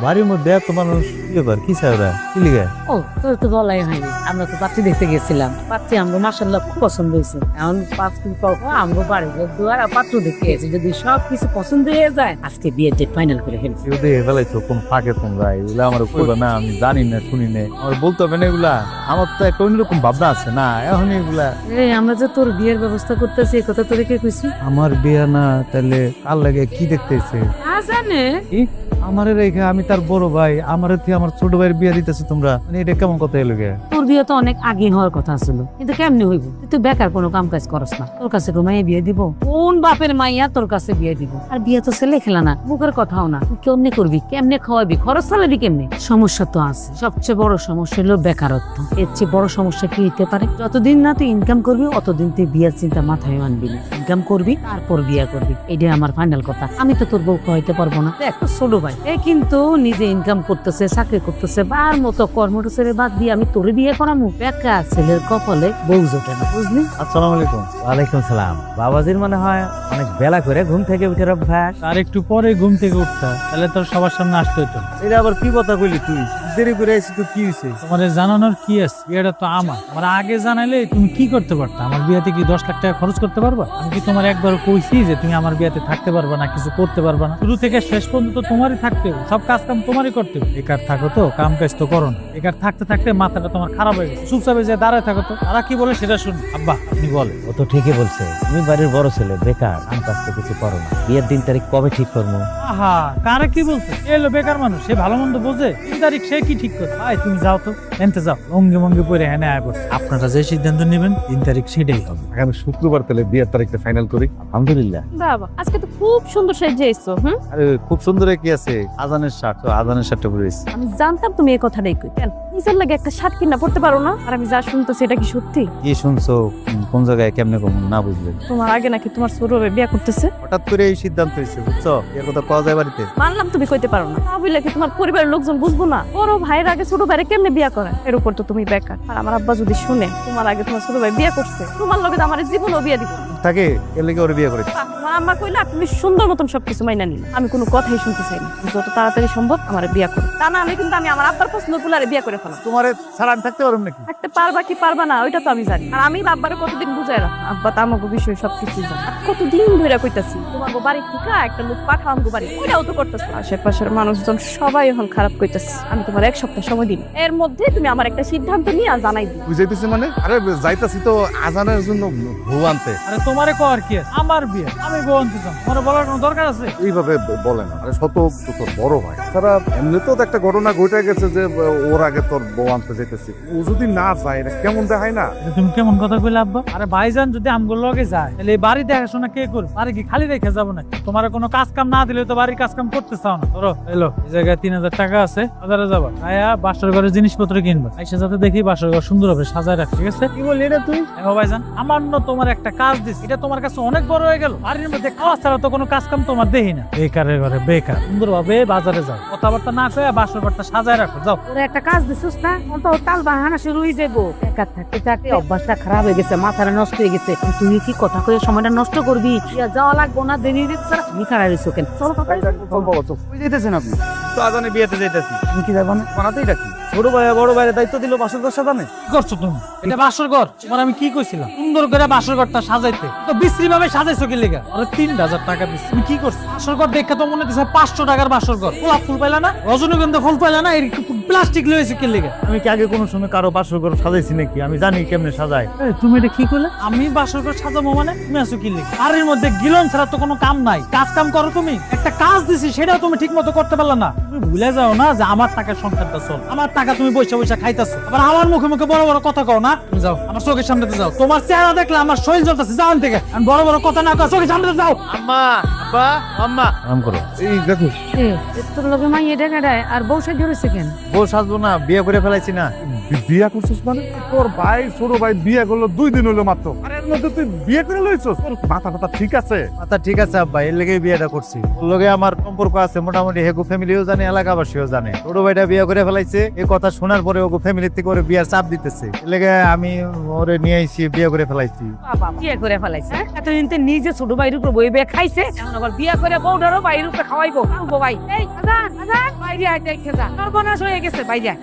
বাড়ির মধ্যে এত মানুষ কি চাই ওরা কি লিখে? ও তোর তো বলাই হয়নি, আমরা তো পাত্রী দেখতে গেছিলাম। পাত্রী আমরা মাশাআল্লাহ খুব পছন্দ হয়েছে। এখন পাত্রী আমরা বাড়ি দুয়ার পাত্র দেখতে গেছি, যদি সব কিছু পছন্দ হয়ে যায় আজকে বিয়ের ডেট ফাইনাল করে ফেলছি। কেউ দেখে ফেলাইছো কোন ফাঁকে তোমরা, এগুলা আমার কইবা না, আমি জানি না শুনি না, আমার বলতে হবে না এগুলা। আমার তো একটা অন্যরকম ভাবনা আছে না এখন এগুলা। আমরা যে তোর বিয়ের ব্যবস্থা করতেছি এই কথা তোরে কে কইছি? আমার বিয়া না, তাহলে কার লাগে কি দেখতেছে? জানে আমারে রেখে আমি তার বড় ভাই, আমার আমার ছোট ভাইয়ের বিয়া দিতেছে তোমরা, মানে এটা কেমন কথা এলো গে? তোর বিয়ে তো অনেক আগে হওয়ার কথা ছিল, কিন্তু কেমনে হইব? তুই তো বেকার, কোনো কাম কাজ করস না। তোর কাছে তো মাইয়া বিয়ে দিব? কোন বাপের মাইয়া তোর কাছে বিয়ে দিব? আর বিয়ে তো ছেলে খেলা না, মুখের কথাও না। তুই কেমনে করবি, কেমনে খাওয়াবি, খরচ চালাবি কেমনে? সমস্যা তো আছে, সবচেয়ে বড় সমস্যা হলো বেকারত্ব। এর চেয়ে বড় সমস্যা কি হইতে পারে? যতদিন না তুই ইনকাম করবি অতদিন তুই বিয়ের চিন্তা মাথায় আনবি না। ইনকাম করবি তারপর বিয়ে করবি, এটাই আমার ফাইনাল কথা। আমি তো তোর বউ খাওয়াইতে পারবো না। দেখ তোর ছোট ভাই এ কিন্তু নিজে ইনকাম করতেছে, চাকরি করতেছে, বার মতো কর্মটা ছেড়ে বাদ দিয়ে আমি তোরে বিয়ে করামু? বেকার ছেলের কপালে বউ জোটে না, বুঝলি? আসসালামু আলাইকুম। ওয়ালাইকুম সালাম। বাবাজির মনে হয় অনেক বেলা করে ঘুম থেকে উঠে অভ্যাস। আর একটু পরে ঘুম থেকে উঠতা, তাহলে তোর সবার সামনে আসতে হতো। এটা আবার কি কথা কইলি তুই? দেরি করে আইছিস তো কি হইছে? তোমার জানানোর কি আছে? বিয়েটা তো আমার আগে জানাইলে তুমি কি করতে পারতা? আমার বিয়েতে কি 10 লাখ টাকা খরচ করতে পারবা? আমি কি তোমার একবার কইছি যে তুমি আমার বিয়েতে থাকতে পারবা না, কিছু করতে পারবা না? শুরু থেকে শেষ পর্যন্ত তোমারই থাকতে হবে, সব কাজ কাম তোমারই করতে হবে। বেকার থাকো তো, কাম কাজ তো করো না। বেকার থাকতে থাকতে মাথাটা তোমার খারাপ হয়ে গেছে। চুপচাপে যে দাঁড়ায় থাকো তো, তারা কি বলে সেটা শুন। আব্বা আপনি বলে ও তো ঠিকই বলছে, তুমি বাড়ির বড় ছেলে, বেকার, কাম কাজ তো কিছু করো না। বিয়ের দিন তারিখ কবে ঠিক করবো? আহা, কারে কি বলতে? এলো বেকার মানুষ, সে ভালো মন্দ বোঝে। 3 তারিখ সে কি ঠিক করে? ভাই তুমি যাও তো, এনতে যাও, লঙ্গি মঙ্গি পরে হেনে আয় করছে। আপনারা যে সিদ্ধান্ত নেবেন 3 তারিখ সেটাই হবে। আগামী শুক্রবার তাহলে বিয়ের তারিখটা ফাইনাল করি। আলহামদুলিল্লাহ। বাবা আজকে তো খুব সুন্দর সাজে এসছো। আরে খুব সুন্দর কি আছে, আজানের শার্ট, তো আজানের শার্টটা পরে এসেছি। আমি জানতাম তুমি এই কথাটাই কই। কেন নিজের লাগে একটা শার্ট কিনা পড়তে পারো না? আর আমি যা শুনতেছি এটা কি সত্যি? কি শুনছো? কোন জায়গায় কেমনে কম না বুঝলে? তোমার আগে নাকি তোমার ছোট ভাই বিয়ে করতেছে? হঠাৎ করে এই সিদ্ধান্ত হয়েছে, বুঝছো? এর কথা কওয়া যায় বাড়িতে? মানলাম তুমি কইতে পারো না, তা বলে কি তোমার পরিবারের লোকজন বুঝবো না? বড় ভাইয়ের আগে ছোট ভাইরে কেমনে বিয়ে করে? এর উপর তো তুমি বেকার। আর আমার আব্বা যদি শুনে তোমার আগে তোমার ছোট ভাই বিয়ে করছে, তোমার লগে তো আমার জীবনও বিয়ে দিব। থাকে এর লেগে ওর বিয়ে করেছে। তোমার আম্মা কইলা তুমি সুন্দর মতন সবকিছু মাইনা নিলে। আমি কোনো কথাই শুনতে চাই না। তুমি যত তাড়াতাড়ি সম্ভব আমার বিয়ে করো, তা না আমি কিন্তু আমি আমার আব্বার পছন্দ গুলারে বিয়ে করে ফেলাম। তোমারে ছাড়া আমি থাকতে পারবো নাকি? থাকতে পারবা কি পারবা না ওইটা তো আমি জানি। আর আমি আব্বারে কতদিন বুঝাই রাখ, আব্বা তো আমাকে বিষয়ে সবকিছু জানে। আর কতদিন ধরে কইতাছি তোমার বাড়ি থেকে একটা লোক পাঠাও আমগো বাড়ি, ওইটাও তো করতেছে। আশেপাশের মানুষজন সবাই এখন খারাপ কইতাছে। আমি তোমার 1 সপ্তাহ সময় দিন, এর মধ্যে তুমি আমার একটা সিদ্ধান্ত নিয়ে জানাই দিও। বুঝাইতেছি মানে? আরে যাইতাছি তো আজানের জন্য বউ আনতে। আরে তোমারে কর কি আছে? আমার বিয়ে, আমি বউ আনতে চাই। তোমার বলার কোনো দরকার আছে? এইভাবে বলে না। আরে শত তো তোর বড় ভাই, তারা এমনিতেও তো একটা ঘটনা ঘটে গেছে যে ওর আগে তোর বউ আনতে যেতেছি। ও যদি না যায় এটা কেমন দেখায় না? এটা তুমি কেমন কথা কইলে আব্বা? আরে ভাইজান যদি আমগুলো লগে যায় তাহলে এই বাড়ি দেখাশোনা কে করবে? বাড়ি কি খালি রেখে যাবো নাকি? তোমার কোনো কাজ কাম না দিলে তো বাড়ির কাজ কাম করতে চাও না। ধরো এলো এই জায়গায় 3000 টাকা আছে, বাজারে যাবা, আয়া বাসর ঘরের জিনিসপত্র কিনবা। আইসা যাতে দেখি বাসর ঘর সুন্দর হবে সাজায় রাখ, ঠিক আছে? কি বললি এটা তুই? দেখো ভাইজান, আমার না তোমার একটা কাজ দিস, এটা তোমার কাছে অনেক বড় হয়ে গেল। বাড়ির মধ্যে খাওয়া ছাড়া তো কোনো কাজ কাম তোমার দেখি না। বেকারের ঘরে বেকার, সুন্দরভাবে বাজারে যাও, কথাবার্তা না কয়ে বাসর ঘরটা সাজায় রাখো, যাও। ওরা একটা কাজ দিছিস না, তো তাল বাহানা শুরু হয়ে যাবো। বেকার থাকতে থাকতে অভ্যাসটা খারাপ হয়ে গেছে, মাথাটা নষ্ট হয়ে গেছে। তুই কি কথা কয়ে সময়টা নষ্ট করবি? যাওয়া লাগবো না, দেরি দিচ্ছে। তুমি খারাপ হয়েছো কেন? চলো কথা। কই যাইতেছেন আপনি? তো আজানে বিয়েতে যাইতেছি। তুমি কি যাবো না? বানাতেই রাখি। ছোট ভাই বড় ভাইয়ের দায়িত্ব দিল বাসর ঘর সাজানে। কি করছো তুমি? এটা বাসর ঘর, তোমার আমি কি কইছিলাম সুন্দর করে বাসর ঘরটা সাজাইতে? তো বিশ্রী ভাবে সাজাইছো কি লেগা? আরে 3000 টাকা দিচ্ছি, তুমি কি করছো? বাসর ঘর দেখে তো মনে হচ্ছে 500 টাকার বাসর ঘর। গোলাপ ফুল পাইলা না, রজনীগন্ধা ফুল পাইলা না, প্লাস্টিক লয়েছে কি লেগা? আমি কি আগে কোনো সময় কারো বাসর ঘর সাজাইছি নাকি? আমি জানি কেমনে সাজায়। তুমি এটা কি করলে? আমি বাসর ঘর সাজাবো মানে? তুমি আছো কি লেগে? বাড়ির মধ্যে গিলন ছাড়া তো কোনো কাম নাই। কাজ কাম করো তুমি, একটা কাজ দিছি সেটাও তুমি ঠিক মতো করতে পারলা না। তুমি ভুলে যাও না যে আমার টাকার সংসারটা চল, আমার টাকা তুমি বসে বসে খাইতাছো, আবার আমার মুখে মুখে বড় বড় কথা কও না। তুমি যাও, আমার চোখের সামনেতে যাও। তোমার চেহারা দেখলে আমার শরীর জ্বলতেছে, যাও এখান থেকে। আমি বড় বড় কথা না কও, চোখের সামনে যাও। আম্মা, আব্বা, আম্মা। আরাম করো। এই দেখো তোর লগে মাইয়ে ডেকে দেয় আর বউ সাহায্য রয়েছে কেন? বউ সাজবো না, বিয়ে করে ফেলাইছি না। বিয়া করছিস মানে? তোর ভাই ছোট ভাই বিয়ে করলো 2 দিন হলো মাত্র, আর এর মধ্যে তুই বিয়ে করে লইছস? তোর মাথা টাথা ঠিক আছে? আচ্ছা ঠিক আছে আব্বা, এর লেগে বিয়েটা করছি। ওর লগে আমার সম্পর্ক আছে মোটামুটি, হেগো ফ্যামিলিও জানে, এলাকাবাসীও জানে। ছোট ভাইটা বিয়ে করে ফেলাইছে, এই কথা শোনার পরে ওগো ফ্যামিলি থেকে ওরে বিয়ার চাপ দিতেছে, এর লেগে আমি ওরে নিয়ে আইছি, বিয়ে করে ফেলাইছি। বাবা বিয়ে করে ফেলাইছে, এতদিন তো নিজে ছোট ভাইয়ের উপর বই বে খাইছে, এখন আবার বিয়ে করে বউটারও ভাইয়ের উপরে খাওয়াইবো। ভাই এই আজান আজান বাইরে আইতে খেজা সর্বনাশ হয়ে গেছে বাইরে।